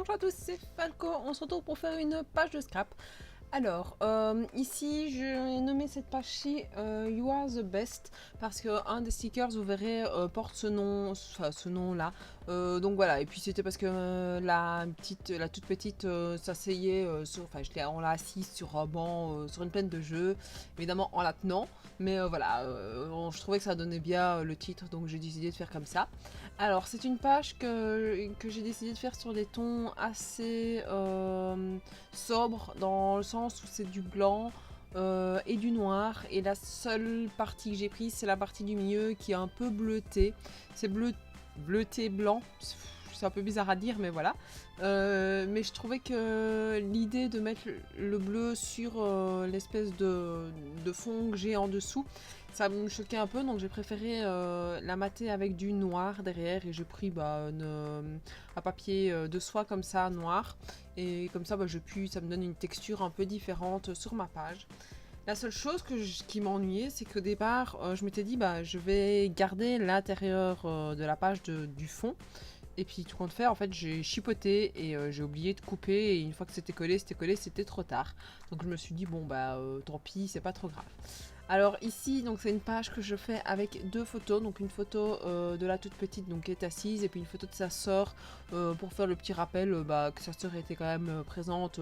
Bonjour à tous, c'est Falco, on se retrouve pour faire une page de scrap. Alors, ici, j'ai nommé cette page-ci You Are The Best, parce que un des stickers, vous verrez, porte ce nom, enfin ce nom-là. Donc voilà, et puis c'était parce que la toute petite s'asseyait sur, enfin on l'a assise sur un banc, sur une plaine de jeu, évidemment en la tenant, mais voilà, je trouvais que ça donnait bien le titre, donc j'ai décidé de faire comme ça. Alors, c'est une page que j'ai décidé de faire sur des tons assez sobre, dans le sens où c'est du blanc et du noir, et la seule partie que j'ai prise c'est la partie du milieu qui est un peu bleutée. C'est bleuté blanc, c'est un peu bizarre à dire mais voilà. Mais je trouvais que l'idée de mettre le bleu sur l'espèce de fond que j'ai en dessous, ça me choquait un peu, donc j'ai préféré la mater avec du noir derrière, et j'ai pris un papier de soie comme ça, noir, et comme ça ça me donne une texture un peu différente sur ma page. La seule chose qui m'ennuyait, c'est qu'au départ, je m'étais dit je vais garder l'intérieur de la page du fond. Et puis tout compte fait, en fait, j'ai chipoté et j'ai oublié de couper. Et une fois que c'était collé, c'était trop tard. Donc je me suis dit tant pis, c'est pas trop grave. Alors ici, donc c'est une page que je fais avec deux photos. Donc une photo de la toute petite, donc qui est assise, et puis une photo de sa sœur pour faire le petit rappel que sa sœur était quand même présente.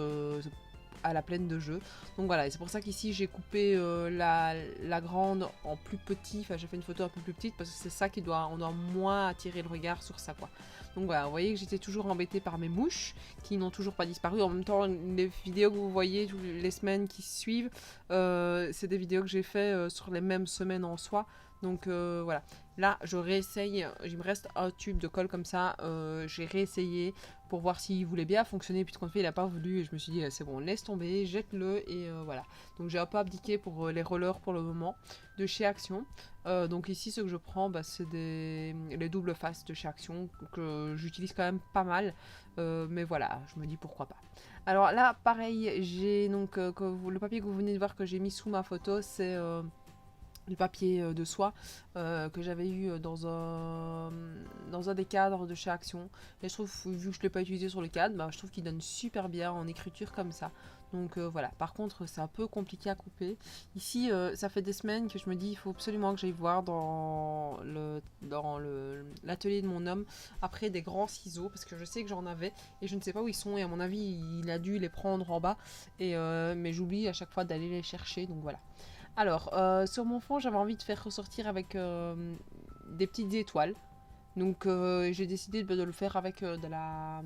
À la plaine de jeu. Donc voilà, et c'est pour ça qu'ici j'ai coupé la grande en plus petit, enfin j'ai fait une photo un peu plus petite parce que c'est ça on doit moins attirer le regard sur ça quoi. Donc voilà, vous voyez que j'étais toujours embêtée par mes mouches qui n'ont toujours pas disparu. En même temps, les vidéos que vous voyez toutes les semaines qui suivent, c'est des vidéos que j'ai fait sur les mêmes semaines en soi. Donc voilà, là je réessaye, il me reste un tube de colle comme ça, j'ai réessayé pour voir s'il voulait bien fonctionner, puis de compte fait il n'a pas voulu, et je me suis dit c'est bon, laisse tomber, jette-le, et voilà. Donc j'ai un peu abdiqué pour les rollers pour le moment, de chez Action. Donc ici ce que je prends, c'est les doubles faces de chez Action, que j'utilise quand même pas mal, mais voilà, je me dis pourquoi pas. Alors là pareil, j'ai donc le papier que vous venez de voir que j'ai mis sous ma photo, c'est du papier de soie que j'avais eu dans un des cadres de chez Action. Et je trouve, vu que je ne l'ai pas utilisé sur le cadre, je trouve qu'il donne super bien en écriture comme ça. Donc voilà, par contre c'est un peu compliqué à couper. Ici ça fait des semaines que je me dis il faut absolument que j'aille voir dans l'atelier de mon homme après des grands ciseaux, parce que je sais que j'en avais et je ne sais pas où ils sont, et à mon avis il a dû les prendre en bas, mais j'oublie à chaque fois d'aller les chercher, donc voilà. Alors, sur mon fond, j'avais envie de faire ressortir avec des petites étoiles. Donc, j'ai décidé de le faire avec de la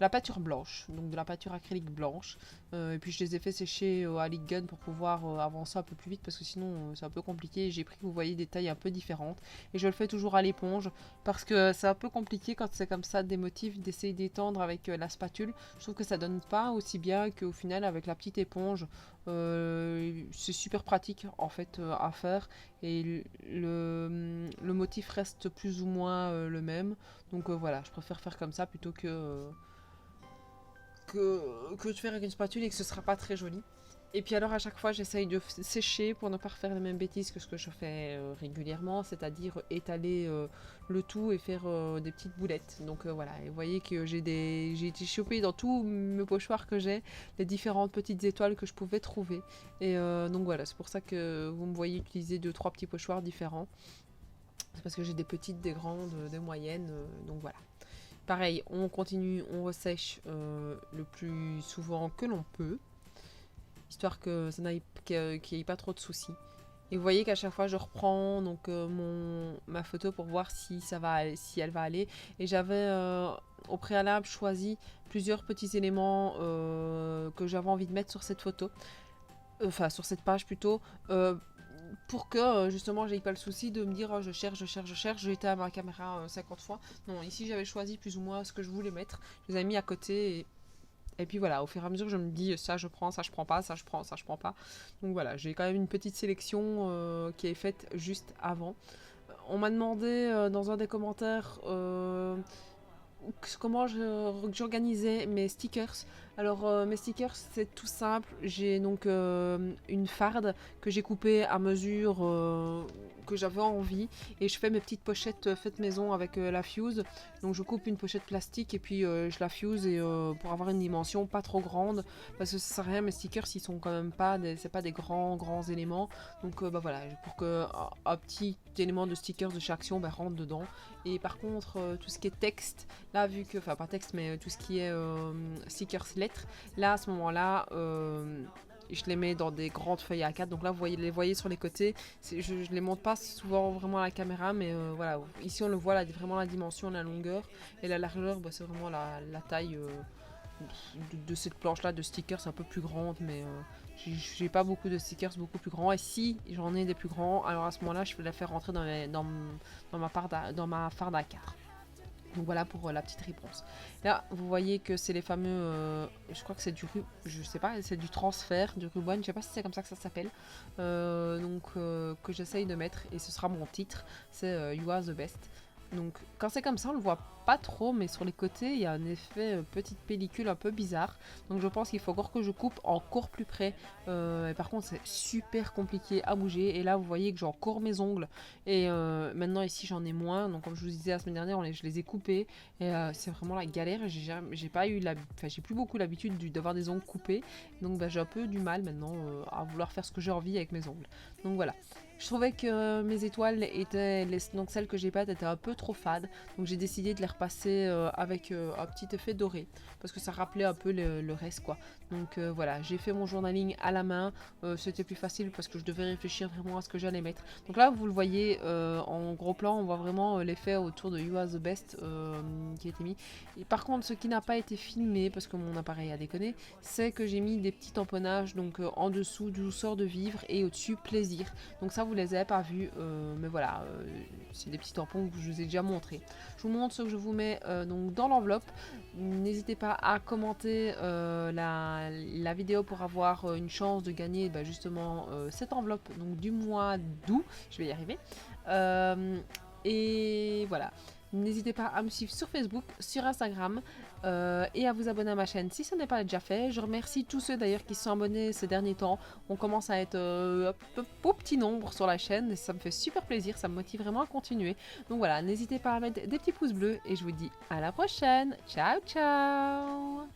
peinture blanche, donc de la peinture acrylique blanche. Et puis, je les ai fait sécher à Lick Gun pour pouvoir avancer un peu plus vite, parce que sinon, c'est un peu compliqué. J'ai pris, vous voyez, des tailles un peu différentes. Et je le fais toujours à l'éponge, parce que c'est un peu compliqué quand c'est comme ça, des motifs, d'essayer d'étendre avec la spatule. Je trouve que ça donne pas aussi bien qu'au final, avec la petite éponge. C'est super pratique en fait à faire, et le motif reste plus ou moins le même, donc voilà, je préfère faire comme ça plutôt que de faire avec une spatule et que ce sera pas très joli. Et puis alors à chaque fois j'essaye de sécher pour ne pas refaire les mêmes bêtises que ce que je fais régulièrement, c'est-à-dire étaler le tout et faire des petites boulettes. Donc voilà, et vous voyez que j'ai été chopée dans tous mes pochoirs que j'ai, les différentes petites étoiles que je pouvais trouver. Et donc voilà, c'est pour ça que vous me voyez utiliser 2-3 petits pochoirs différents. C'est parce que j'ai des petites, des grandes, des moyennes, donc voilà. Pareil, on continue, on ressèche le plus souvent que l'on peut, histoire que ça qu'il n'y ait pas trop de soucis. Et vous voyez qu'à chaque fois je reprends donc ma photo pour voir si elle va aller. Et j'avais au préalable choisi plusieurs petits éléments que j'avais envie de mettre sur cette photo, enfin sur cette page plutôt, pour que justement j'ai pas le souci de me dire oh, je cherche, j'ai été à ma caméra 50 fois. Non, ici j'avais choisi plus ou moins ce que je voulais mettre, je les ai mis à côté, et puis voilà, au fur et à mesure je me dis ça je prends, ça je prends pas, ça je prends, ça je prends pas. Donc voilà, j'ai quand même une petite sélection qui est faite juste avant. On m'a demandé dans un des commentaires comment j'organisais mes stickers. Alors mes stickers c'est tout simple, j'ai donc une farde que j'ai coupée à mesure que j'avais envie et je fais mes petites pochettes faites maison avec la fuse. Donc je coupe une pochette plastique et puis je la fuse et pour avoir une dimension pas trop grande parce que ça sert à rien, mes stickers ils sont quand même pas c'est pas des grands éléments. Donc bah voilà, pour que un petit élément de stickers de chaque action rentre dedans. Et par contre tout ce qui est texte, là vu que, enfin pas texte mais tout ce qui est stickers lettres, là à ce moment là je les mets dans des grandes feuilles A4, donc là vous voyez, les voyez sur les côtés, je les montre pas souvent vraiment à la caméra, mais voilà, ici on le voit là, vraiment la dimension, la longueur, et la largeur bah, c'est vraiment la taille de cette planche là de stickers, c'est un peu plus grande, mais j'ai pas beaucoup de stickers beaucoup plus grands, et si j'en ai des plus grands, alors à ce moment là je vais la faire rentrer dans ma farde A4. Donc voilà pour la petite réponse. Là, vous voyez que c'est les fameux, je crois que c'est je sais pas, c'est du transfert, du ruban, je sais pas si c'est comme ça que ça s'appelle, que j'essaye de mettre, et ce sera mon titre, c'est You Are the Best. Donc quand c'est comme ça, on le voit pas trop, mais sur les côtés, il y a un effet petite pellicule un peu bizarre. Donc je pense qu'il faut encore que je coupe encore plus près. Et par contre, c'est super compliqué à bouger. Et là, vous voyez que j'ai encore mes ongles. Et maintenant, ici, j'en ai moins. Donc comme je vous disais la semaine dernière, je les ai coupés. Et c'est vraiment la galère. J'ai pas eu j'ai plus beaucoup l'habitude d'avoir des ongles coupés. Donc bah, j'ai un peu du mal maintenant à vouloir faire ce que j'ai envie avec mes ongles. Donc voilà. Je trouvais que mes étoiles étaient, donc celles que j'ai peintes étaient un peu trop fades, donc j'ai décidé de les repasser avec un petit effet doré, parce que ça rappelait un peu le reste quoi. Donc voilà, j'ai fait mon journaling à la main, c'était plus facile parce que je devais réfléchir vraiment à ce que j'allais mettre. Donc là vous le voyez en gros plan, on voit vraiment l'effet autour de You Are the Best qui a été mis. Et par contre ce qui n'a pas été filmé, parce que mon appareil a déconné, c'est que j'ai mis des petits tamponnages, donc en dessous douceur de vivre et au-dessus plaisir. Donc ça vous les avez pas vus, mais voilà, c'est des petits tampons que je vous ai déjà montré. Je vous montre ce que je vous mets donc dans l'enveloppe. N'hésitez pas à commenter la vidéo pour avoir une chance de gagner justement cette enveloppe donc, du mois d'août. Je vais y arriver. Et voilà. N'hésitez pas à me suivre sur Facebook, sur Instagram et à vous abonner à ma chaîne si ce n'est pas déjà fait. Je remercie tous ceux d'ailleurs qui se sont abonnés ces derniers temps. On commence à être au petit nombre sur la chaîne et ça me fait super plaisir, ça me motive vraiment à continuer. Donc voilà, n'hésitez pas à mettre des petits pouces bleus et je vous dis à la prochaine. Ciao ciao.